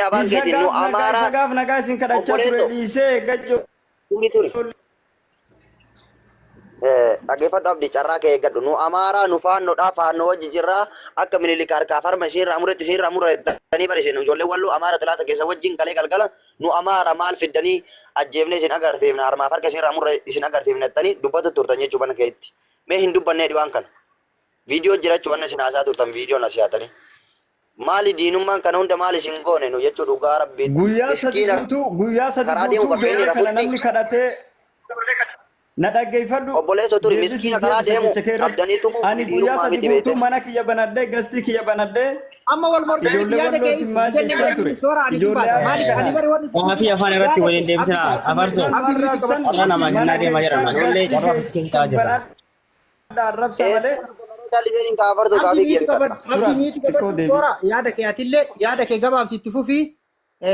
abang Isa gadi nu amara gaaf nagaa isin kadhachaa ture dhiisee gajjo. turi dhaggeeffadhu abdii carraa kee eeggadhu nu amaaraa nu faannoodhaa faannoo wajji jirraa akka minilik harkaa farma isiirraa muretti isiirraa murrettanii barisiinu ijoollee walluu amaara talaata keessa wajjin galee galgala nu amaara maal fiddanii ajjeefnee isin agarsiifna harmaaf harka isiirraa murre isin agarsiifna jettanii dubbatu turtan jechuu bana keetti mee hin dubbannee dhiwaan kana viidiyoo jirachuu banna isin haasaa turtan viidiyoon as yaatanii maali diinummaan kana hunda maali isin goone nu jechuu dhugaa rabbii Guyyaa sadii guutuu beela kana namni kadhatee na dhaggeeffadhu. obboleessa turi miskiina karaa deemu abdaniitu Ani guyyaa sadii guutuu mana kiyya banadhee gastii kiyya banadhee amma wal mordaa yaada kee ibsu soora ani sibaasa maaliif ani bari wadi Maafi afaan irratti waliin deebisina afarso irra nama hin adeema jedhama lollee carraa fiskiin ta'a jira. arrabsa malee. Kaliin kaafartu kaafii geessa. soora yaada kee atillee yaada kee gabaabsitti fufi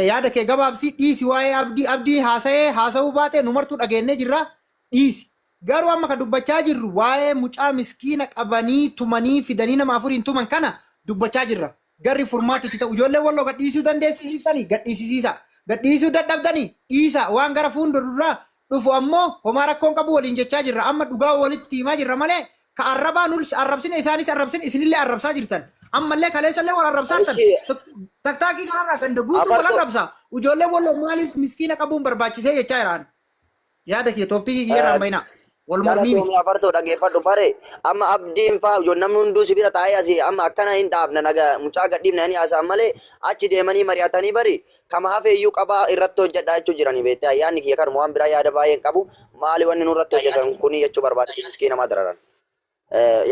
yaada kee gabaabsi dhiisi waa'ee abdii haasa'uu baate numartuu dhageenyee jirra dhiisi. Garuu amma ka dubbachaa jirru waa'ee mucaa miskiina qabanii tumanii fidanii nama afuriin tuman kana dubbachaa jirra. Garri furmaatitti ta'u ijoollee walloo gadhiisuu dandeessisiiftanii gadhiisisiisa. Gadhiisuu dadhabdanii dhiisa waan gara fuuldurraa dhufu ammoo homaa rakkoon qabu waliin jechaa jirra. Amma dhugaa walitti himaa jirra malee ka arrabaa nulis arrabsine isaanis arrabsine isinillee arrabsaa jirtan. Ammallee kaleessallee wal arrabsaatan taktaakii kanarraa ganda guutuu wal arrabsaa. Ijoollee walloo maaliif miskiina qabuun barbaachisee jechaa jiraan. Yaada kee toppikii kiyyarraan bayna. Wal mormii miti. Afartoo dhaggeeffadhu bare amma abdiin faa ijoon namni hunduu sibira taa'ee asii amma akkana hin dhaabna naga mucaa gadhiifna ni haasa'an malee achi deemanii mari'atanii bari kama hafeeyyuu qabaa irratti hojjedhaa jechuu jiranii beektee ayyaanni kiyya kanuma waan biraa yaada baay'een qabu maali wanni nurratti hojjetan kuni jechuu barbaada miskii namaa dararan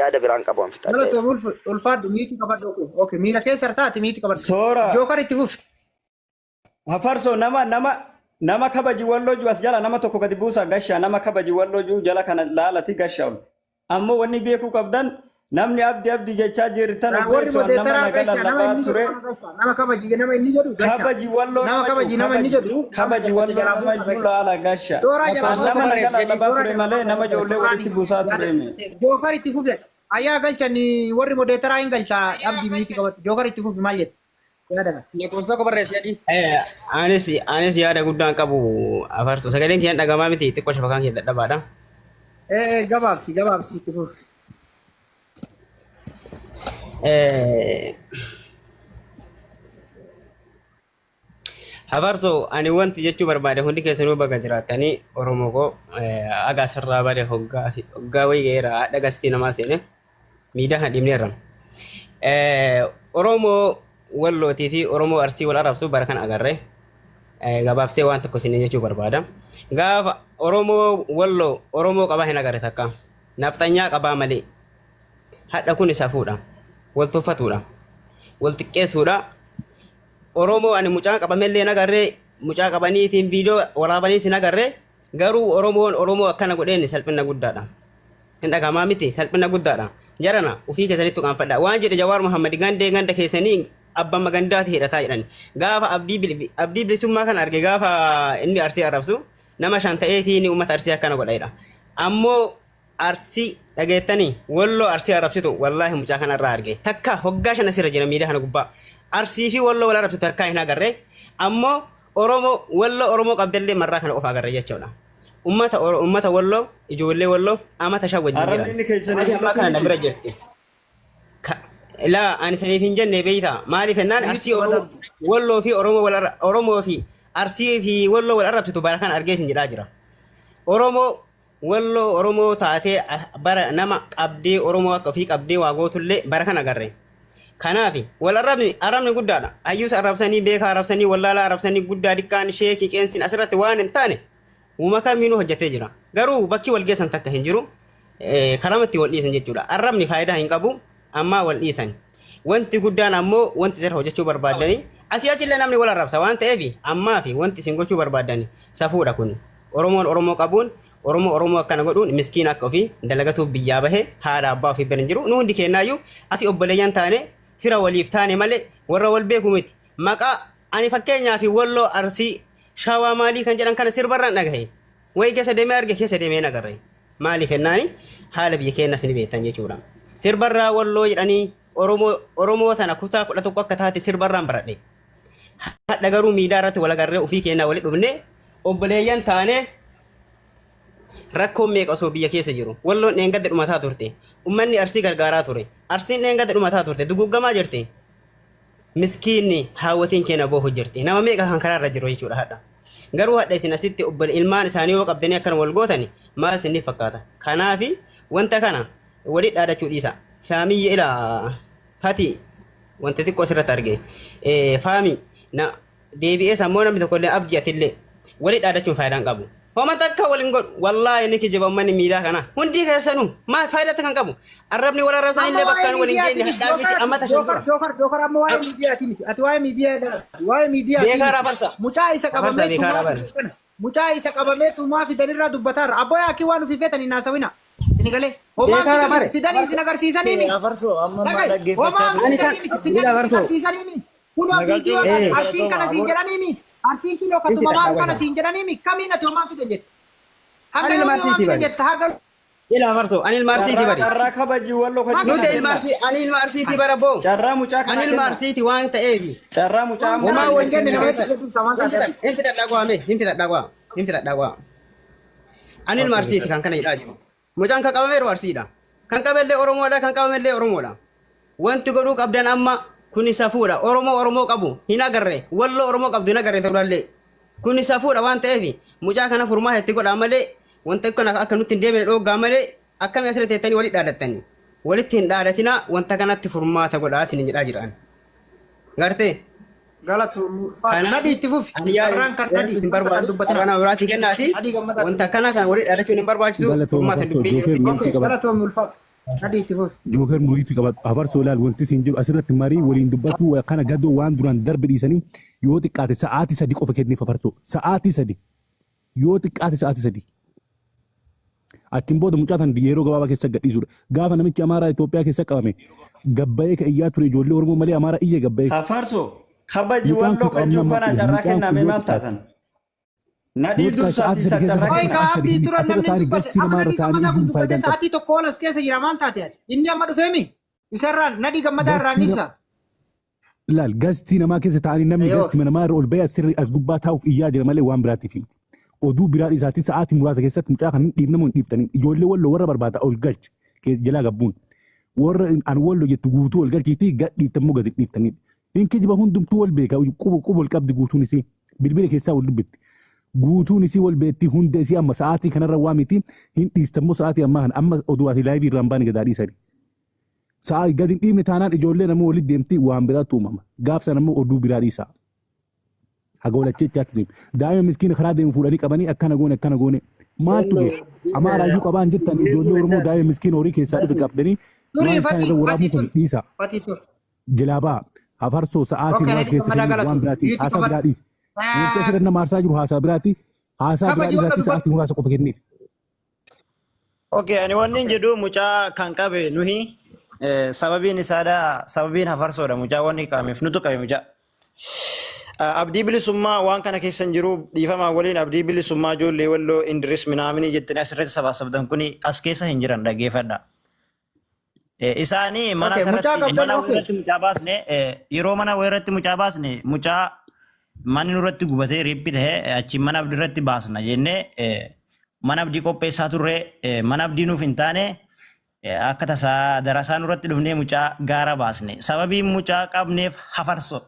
yaada biraan qabu an fixadhe. Malatu ulfaadhu miiti qabadhu okay miira keessa taati miiti qabadhu. Soora. Jookar itti fufi. Hafarso nama kabaji walloo as jala nama tokko gadi buusa gasha nama kabaji walloo jala kana laalati gasha ol. Ammoo wanni beekuu qabdan namni abdi jechaa jirtan obboleessu nama nagala labaa ture. Nama kabaji nama inni jedhu gasha. Kabaji walloo nama kabaji nama inni jedhu. Kabaji walloo nama jiru laala gasha. Nama nagala labaa ture malee nama ijoollee walitti buusaa ture. Jookar itti fufi. Ayyaa galchani warri modeetaraa hin galcha abdi miiti qabatu. Jookar itti fufi maal jedhu. Anis yaada guddaan qabu afarso sagaleen kiyyan dhagamaa miti xiqqoo shafakaan kiyya dadhabaadha. Gabaabsi itti fufi. Afarso ani wanti jechuu barbaade hundi keessanuu bakka jiraatanii Oromoo koo aga asirraa bade hoggaa wayii ga'eera haadha gastii namaa seene miidhaa hadhimneerra. Oromoo wallootii fi Oromoo Arsii wal arrabsuu bara kan agarre gabaabsee waan tokko isin jechuu barbaada. Gaafa Oromoo walloo Oromoo qabaa hin agarre takka naftanyaa qabaa malee hadha kun isa fuudha wal tuffatuudha wal xiqqeessuudha. Oromoo ani mucaa qabamellee hin agarre mucaa qabaniitiin viidiyoo waraabanii sin agarre garuu Oromoo akkana godheen salphina guddaadha. Hin dhagamaa miti salphina guddaadha. Jarana ufii keessanitti qaanfadha waan jedhe Jawaar Muhammad ganda keessanii abbaan magandaati hidhataa jedhan gaafa abdii bilisummaa kan arge gaafa inni Arsii arrabsu nama shan ta'eetiin uummata Arsii akkana godhaidha. Ammoo Arsii dhageettanii walloo Arsii arrabsitu wallaahi mucaa kanarraa arge takka hoggaa shan asirra jira miidhaa kana gubbaa Arsii fi walloo wal arrabsitu takkaa hin agarre ammoo Oromoo qabdallee marraa kana qofa agarre jechuudha. Ummata walloo ijoollee walloo amata shan wajjin jira. Arabni keessanii kana bira jirti. La ani saniif hin jenne beeyta maaliif ennaan Arsii walloo fi Oromoo fi Arsii fi walloo wal arrabsitu bara kan argee sin jedhaa jira. Oromoo taatee bara nama qabdee Oromoo akka ofii qabdee waa gootullee bara kan agarre. Kanaaf wal arrabni guddaadha. Ayyuus arrabsanii beekaa arrabsanii wallaalaa arrabsanii guddaa dikkaan sheekii qeensin asirratti waan hin taane uuma kamiinuu hojjetee jira. Garuu bakki wal geessan takka hin jiru karamatti wal dhiisan jechuudha. Arrabni faayidaa hin qabu. Amma wal dhiisan wanti guddaan ammoo wanti sirra hojjechuu barbaadanii asii achillee namni wal arrabsa waan ta'eef ammaa fi wanti isin gochuu barbaadanii safuudha kun Oromoo qabuun Oromoo akkana godhuun miskiin akka ofii dalagatu biyyaa bahee haadha abbaa ofii bira hin jiru nu hundi kennaayyuu asii obboleeyyan taane fira waliif taane malee warra wal beeku miti maqaa ani fakkeenyaaf walloo Arsii shawaa maalii kan jedhan kana sirbarraan dhagahe wayi keessa deemee arge keessa deemee nagarre maaliif ennaani haala biyya keenyas ni beektan jechuudha. Sirbarraa walloo jedhanii Oromoo sana kutaa 11 akka taate sirbarraan baradhe. hadha garuu miidiyaa irratti wal agarree ofii keenyaa walitti dhufne obboleeyyan taane rakkoon meeqa osoo biyya keessa jiru walloon dheengadde dhumataa turte ummanni arsii gargaaraa ture arsiin dheengadde dhumataa turte duguggamaa jirti miskiinni haawwatiin keenya boohu jirti nama meeqa kan karaa irra jiru jechuudha hadha garuu hadha isin asitti ilmaan isaanii yoo qabdanii akkana wal gootani maal isinni fakkaata kanaafi wanta kana walitti dhaadachuu dhiisa faamiyya ilaa fati wanti xiqqoo asirratti arge faami na deebi'ee sammuu namni tokko illee abdii atillee walitti dhaadachuun faayidaan qabu. Homa takka waliin godhu wallaahi inni kijiba ummanni miidiyaa kana hundi keessanuu maal faayidaa kan qabu arrabni wal arrabsan illee bakkaan waliin geenye hadhaa fi amma tashabbura. Jookar amma waa'ee miidiyaati miti ati waa'ee miidiyaa beekaraa farsa mucaa isa qabamee tumaa fidanirraa dubbataarra abboo yaakii waan nufi feetanii naasawina sinigalee homaa fidanii isin agarsiisanii mi homaa fidanii isin agarsiisanii mi kunoo viidiyoo arsiin kana siin jedhanii mi arsiin kunoo katumamaa kana siin jedhanii mi kamiin ati homaa fidan jette hanga yoomii homaa fidan jette haga ila farso anil marsiti bari carraa kabaji wallo kaji nuti ilmarsi anil marsiti bara bo carraa mucaa kana anil marsiti waan ta'eefi carraa mucaa homaa wal jenne nama hedduu samaan taate hinfita dhaqwa anil marsiti kan kana jedhaa jiru mucaan kan qabameeru arsiidha kan qaballee oromoodha kan qabamellee oromoodha wanti godhuu qabdan amma kuni safuudha oromoo qabu hin agarre wallo oromoo qabdu hin agarre ta'ullee kuni safuudha waan ta'eefi mucaa kana furmaa hetti godhaa malee wanta akka nutti hin deemne dhoogaa malee akkamii asirratti teettanii walitti dhaadattanii walitti hin dhaadatina wanta kanatti furmaata godhaa isin jedhaa jiran gartee galatu nadii itti fufi carraan kan nadii hin barbaadu dubbatina kana biraati kennaati wanta kana kan walitti dhaadachuun hin barbaachisu furmaata dubbii galatu ulfaatu nadii itti fufi Joker nuyitu qabat afarsoo laal wanti siin jiru asirratti marii waliin dubbatu kana gadoo waan duraan darbe dhiisanii yoo xiqqaate sa'aatii 3 qofa kenneef afarsoo sa'aatii 3 yoo xiqqaate sa'aatii 3 achiin booda mucaa tan yeroo gabaabaa keessa gadhiisudha gaafa namichi amaaraa Itoophiyaa keessa qabame gabbayee ka iyyaa ture ijoollee Oromoo malee amaaraa iyya gabbayee afarsoo kabaji wallo kajuu kana carraa kenname maal taatan nadii dursaati isa carraa Oi ka abdii tura namni dubbate amma nadii gammadaa kun dubbate sa'aatii tokko olas keessa jira maal taate ati inni amma dhufeemi isarraan nadii gammadaa irraan isa laal gastii namaa keessa ta'anii namni gastii namaa irra ol bahee asirri as gubbaa taa'uuf iyyaa jira malee waan biraatiif himti oduu biraa isaatti sa'aatii muraasa keessatti mucaa kan dhiibnamu hin dhiiftanii ijoollee walloo warra barbaada ol galchi jalaa gabbuun warra an walloo jettu guutuu ol galchiitii gad dhiiftammoo gadi dhiiftanii in kijiba hundumtuu wal beeka quba wal qabdi guutuun isii bilbila keessaa wal dubbitti guutuun isii wal beetti hunda isii amma sa'aatii kanarra waa miti hin dhiistammoo sa'aatii ammaa kana amma oduu ati laayivii irraan baane gadaa dhiisanii sa'aa gadi hin dhiifne taanaan ijoollee namoo walitti deemti waan biraatti uumama gaafsa namoo oduu biraa dhiisaa haga walachechaatti deemu daa'ima miskiina karaa deemu fuudhanii qabanii akkana goone maaltu beeku amaaraayyuu qabaan jirtan ijoollee Oromoo daa'ima miskiina horii keessaa dhufe qabdanii waan kana irra waraabuu kan dhiisa jilaabaa afarsoo sa'aatii muraasa keessa waan biraatiin haasaa biraa dhiisa wanti asirra nama aarsaa jiru haasaa biraati haasaa biraa dhiisaatti sa'aatii muraasa qofa kenniif. Okay, ani wanni jedhu mucaa kan qabe nuhi sababiin isaadha sababiin afarsoodha mucaa wanni qabeef nutu qabe mucaa. Abdii bilisummaa waan kana keessan jiru dhiifamaa waliin abdii bilisummaa ijoollee walloo indiris minaamini jettanii asirratti sabaasabdan kuni as keessa hin jiran dhaggeeffadha. Isaanii mana irratti mucaa baasne yeroo mana irratti mucaa baasne mucaa manni nurratti gubatee riiphi ta'ee achi mana abdii irratti baasna jennee mana abdii qopheessaa turre mana abdii nuuf hin taane akka tasaa darasaa nurratti dhufnee mucaa gaara baasne sababii mucaa qabneef hafarso.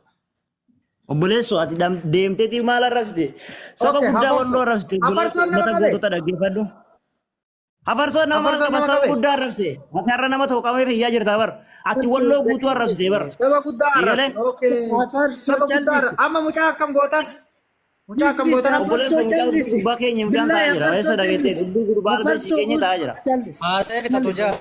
Obboleessoo ati deemteeti maal arrabsite? Saba guddaa walloo arrabsite. Mata gootota dhaggeeffadhu. Hafarsoon nama saba guddaa arrabse. Ati har'a nama tokko qabee fayyaa jirta bar. Ati walloo guutuu arrabsite bar. Saba guddaa arrabse. Saba guddaa arrabse. Amma mucaa akkam gootan? Mucaa akkam gootan? Obboleessoo mucaa gubbaa keenya mucaan taa'aa jira. Eessa dhageettee gudduu gurbaa albeetti keenya taa'aa jira. haasa'ee fixatu jaa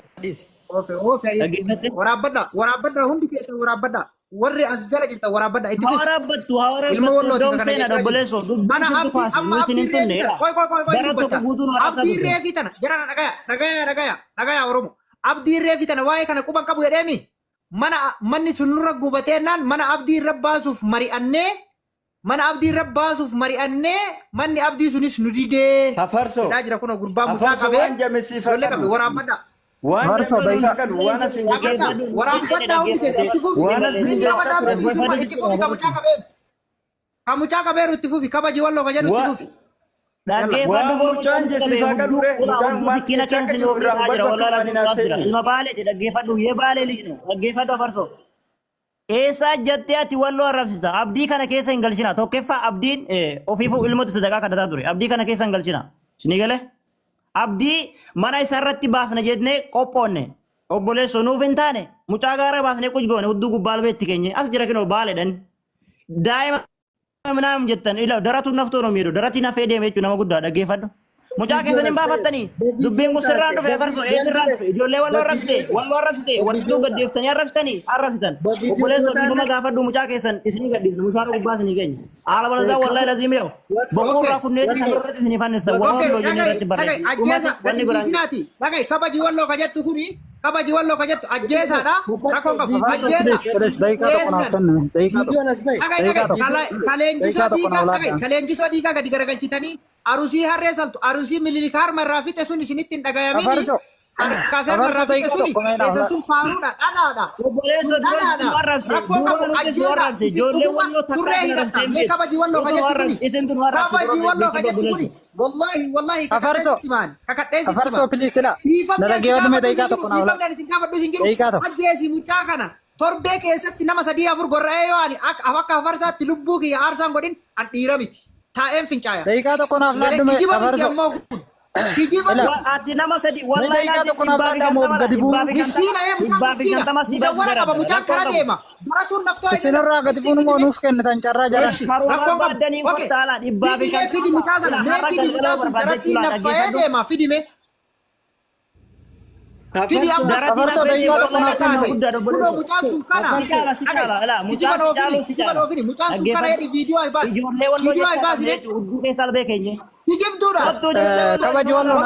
Waraabadha hundi keessa waraabadha. Warri as jala jirta waraabadha itti fufi. Waraabbattu doom seenadha obboleessoo. Mana abdii amma abdii reefitana. Koy dubbata. Abdii reefitana. Jarana dhagaya Oromoo. Abdii reefitana waa'ee kana quban qabu jedheemi. Manni sun nurra gubateenaan mana abdii irra baasuuf mari'annee manni abdii sunis nu didee. Hafarsoo. Dhaa jira kun gurbaa mucaa qabee. Waraabadha. Waan kan waan asin waraabadha hundi keessa itti fufi. Itti fufi qabu mucaa qabee. Kamucaa qabeeru itti fufi kabaji walloo ka jedhu itti fufi. Dhaggeeffadhu Waan mucaan jessiifaa galure mucaan waan jecha akka jiru irraa hubadhu akka waan hin haasa'e. Ilma baaleeti dhaggeeffadhu yee baalee liqne dhaggeeffadhu afarsoo. Eessaa jettee ati walloo arrabsita abdii kana keessa hin galchina tokkoffaa abdiin ofiifuu ilmoota sadaqaa kadhataa ture abdii kana keessa hin galchina isinii galee abdii mana isaa irratti baasna jennee qophoonne obboleessoo nuuf hin taane mucaa gaara baasnee qujgoone hudduu gubbaa albeetti keenye as jira kinoo baaleedhan daa'ima ምናምን jettan ila daratu naftoo no miidhu darati na fedee meechuu nama guddaa dhaggeeffadhu mucaa keessan hin baafattanii dubbiin kun sirraan dhufe farsoo sirraan dhufe ijoollee walloo arrabsite wantituu gaddeeftanii arrabsitan obboleessoo dhiibama gaafadhu mucaa keessan isinii gaddeeftan mucaa gubbaa isinii keenya haala balazaa wallahi laziim yoo boqorraa kunneetti kan irratti isinii fannissan walloo jennee irratti Ajjeesa dhaggeessinaati dhagay kabaji walloo ka jettu kuni kabaji walloo ka jettu ajjeesaadha rakkoon qabu kaleenjisoo dhiigaa gadi garagalchitanii arusii harree saltu arusii mililikaa harmarraa fixe sun isinitti hin dhagayamini kaafee harmarraa fixe suni keessa sun faaruudha dhalaadha rakkoon qabu ajjeesa surree hidhatta mee kabaji walloo ka jettu kuni kabaji walloo ka jettu kuni wallahi kakadheesimaan kakadheesimaan ajjeesi mucaa kana torbee keessatti nama 3-4 gorra'ee yoo ani akka afarsaatti lubbuu kiyya aarsaan godhin an dhiira miti taa'een fincaaya daqiiqaa tokko naaf laaddume afarso kijiba ati nama sadi wallahi daqiiqaa tokko naaf laaddamu gadi bu'u miskiina ee mucaa miskiina dawwara qaba mucaan kara deema duratuun naftoo isinirraa gadi bu'uun moo nuuf kennitan carraa jaran fidi mucaa sana mee fidi mucaa sun daratti naffa'ee deema fidi mee fidi amma afarso daqiiqaa tokko naaf kennu kuno mucaan sun kana kijiba noofini mucaan sun kana jedhi viidiyoo ay baasi kijibduudha kabaji walloo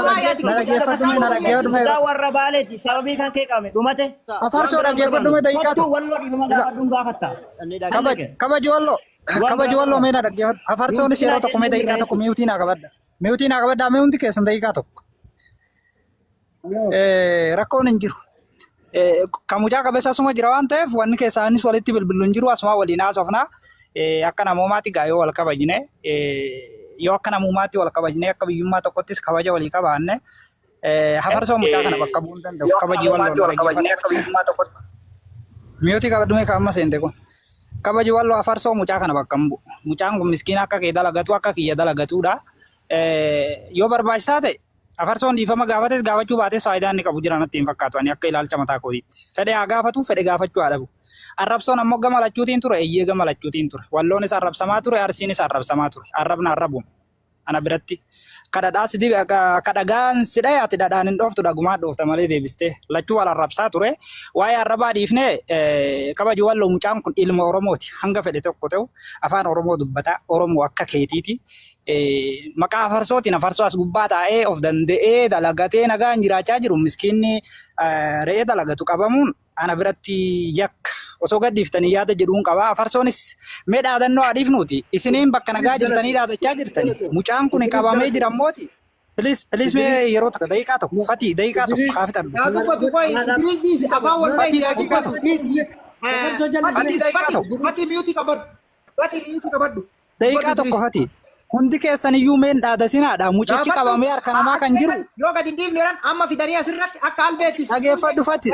dhaggeeffadhume warra baaleeti sababii kan kee qabame dhumate afarso dhaggeeffadhume daqiiqaa tokko kabaji walloo meena dhaggeeffadhu afarsoonis yeroo tokko mee daqiiqaa tokko miyuutii naa qabadhaa mee hundi keessan daqiiqaa tokko rakkoon hin jiru. Kamucaa qabeessa asuma jira waan ta'eef wanni keessaanis walitti bilbiluun jiru asuma waliin haasofna akka namoomaatti gaayoo wal kabajne yoo akka namoomaatti wal kabajne akka biyyummaa tokkottis kabaja walii qabaanne hafarsoo mucaa kana bakka bu'uu hin danda'u kabaji walloo miyootii qabadhume kaamma seente kun kabaji walloo hafarsoo mucaa kana bakka hin bu'u mucaan kun miskiina akka kee dalagatu akka kiyya dalagatuudha yoo barbaachisaa ta'e afarsoon dhiifama gaafates gaafachuu baates faayidaan inni qabu jira natti hin fakkaatu ani akka ilaalcha mataa kootiitti fedhe haa gaafatu fedhe gaafachuu haa dhabu arrabsoon ammoo gama lachuutiin ture eeyyee gama lachuutiin ture walloonis arrabsamaa ture arsiinis arrabsamaa ture arrabna arrabuun ana biratti kadhagaan sidhee ati dhadhaan hin dhooftu dhagumaa dhoofta malee deebistee lachuu wal arrabsaa ture waa'ee arrabaa dhiifnee kabaji walloo mucaan kun ilma Oromooti hanga fedhe tokko ta'u afaan Oromoo dubbataa Oromoo akka keetiiti maqaa afarsootiin afarsoo as gubbaa taa'ee of danda'ee dalagatee nagaan jiraachaa jiru miskiinni re'ee dalagatu qabamuun ana biratti yakka osoo gaddiiftanii yaada jedhuun qaba afarsoonis mee dhaadannoo adiifnuuti isiniin bakka nagaa jirtanii dhaadachaa jirtanii mucaan kun qabamee jirammooti please mee yeroo takka daqiiqaa tokko fatii daqiiqaa tokko kaafitan daqiiqaa tokko fatii hundi keessan iyyuu meen dhaadatinadha mucichi qabamee harka namaa kan jiru yoo gadi dhiifneedhaan amma fidanii asirratti akka albeettis dhageeffadhu fati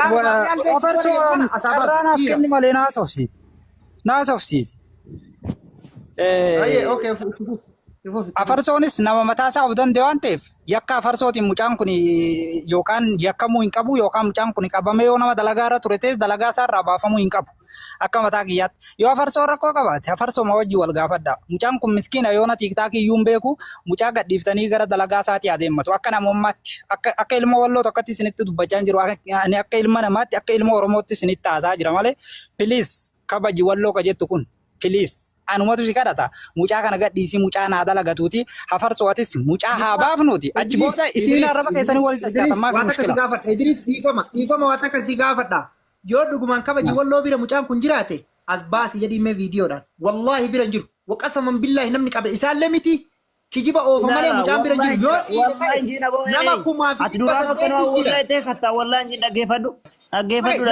afarsoon carraanaaf kenni malee naasofsiisi afarsoonis nama mataasaa of danda'e waan ta'eef yakka afarsootiin mucaan kun yookaan yakkamuu hin qabu yookaan mucaan kun qabamee yoo nama dalagaa irra ture ta'es dalagaa isaa irraa baafamuu hin qabu akka mataa kiyyaatti yoo afarsoon rakkoo qabaate afarsooma wajjin wal gaafadha mucaan kun miskiina yoo na tiiktaakii iyyuu hin beeku mucaa gadhiiftanii gara dalagaa isaatii adeemmatu akka namummaatti akka ilma walloo tokkotti isinitti dubbachaa jiru ani akka ilma namaatti akka ilma Oromootti isinitti haasaa jira malee piliis kabaji walloo ka jettu kun piliis anumatu si kadhata mucaa kana gadhiisii mucaa naa dalagatuuti hafarsootis mucaa haa baafnuuti achi booda isiin arraba keessanii walitti ajjaatamaa fi mushkila Idris dhiifama waan akka si gaafadha yoo dhugumaan kabaji walloo bira mucaan kun jiraate as baasi jedhimee viidiyoodhaan wallahi bira jiru waqasaman billaahi namni qabe isaallee miti kijiba oofa malee mucaan bira jiru yoo nama kumaa fi dhibba saddeeti jira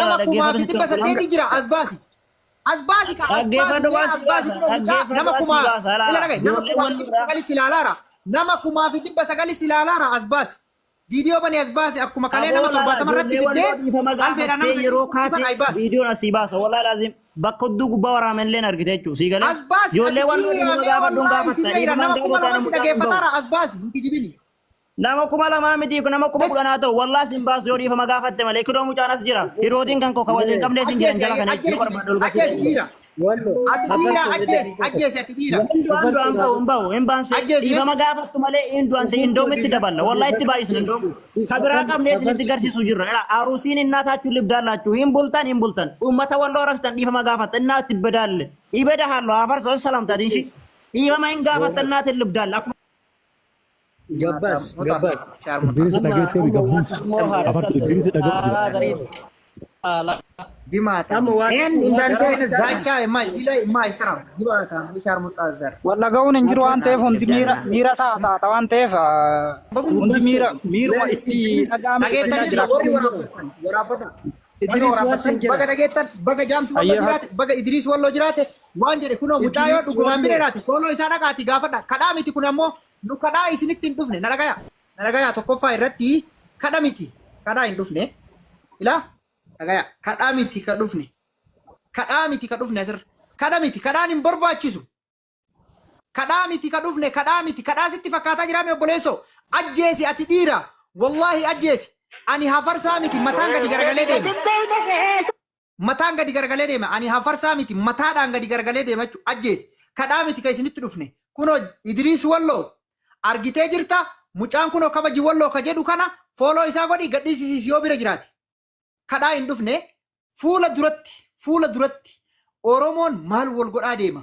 nama kumaa fi dhibba saddeeti jira as baasi Asbaasi ka asbaasi kun mucaa nama kuma ila dhagai nama kuma sagali silaalaara nama kuma fi dibba sagali silaalaara asbaasi video bani asbaasi akkuma kalee nama 70 irratti fidee albeera nama yeroo kaase video asii baasa wallahi lazim bakka dugu bawaramen leen argite jechu sii galee ijoollee wallo nama gaafa dhuun gaafa nama kuma lama si dhageeffataara asbaasi hinki jibini nama kuma lama miti nama kuma kudhan haa ta'u wallahi sin baasu yoo dhiifama gaafatte malee kidoo mucaanas jira hirootiin kan koo kabajeen qabnee sin jiran jala kana ajjeesi dhiira ati dhiira ajjeesi ati dhiira hinduan bahu himbaanse dhiifama gaafattu malee hinduanse hindoomitti daballa wallahi itti baay'isna hindoom kabiraa qabnee sin itti garsiisu jirra aruusiin innaataachuu libdaallachuu hin bultan ummata walloo raftan dhiifama gaafatta innaa itti bedaalle ibeda haallo afarso salamtaadin shi dhiifama hin gaafatta innaati libdaalla Gabbas. Idris dhageettee mi gabbuus. Afartu Idris dhageettee. Dimata. En indantee zacha ma sila ma isra. Dimata bichar mutazar. Walla ga'uun hin jiru waan ta'eef hundi miira taata waan ta'eef hundi miiruma itti dhaga'ame. Dhageettan warri waraabata. Baga dhageettan baga jaamsu wallo jiraate baga Idris wallo jiraate waan jedhe kunoo mucaa yoo dhugumaan bireeraati fooloo isaa dhaqaati gaafadha kadhaa miti kun ammoo nu kadhaa isinitti hin dhufne nagaya tokkoffaa irratti kadhaa miti kadhaa hin dhufne ila nagaya kadhaa miti ka dhufne asirra kadhaa miti kadhaan hin barbaachisu kadhaa miti ka dhufne kadhaa sitti fakkaataa jiraame obboleessoo ajjeesi ati dhiira wallahi ajjeesi ani hafarsaa miti mataan gadi garagalee deema ani hafarsaa miti mataadhaan gadi garagalee deema jechuudha ajjeesi kadhaa miti ka isinitti dhufne kunoo Idris walloo argitee jirta mucaan kunoo kabaji walloo ka jedhu kana fooloo isaa godhi gadhiisisiis yoo bira jiraate kadhaa hin dhufne fuula duratti Oromoon maal wal godhaa deema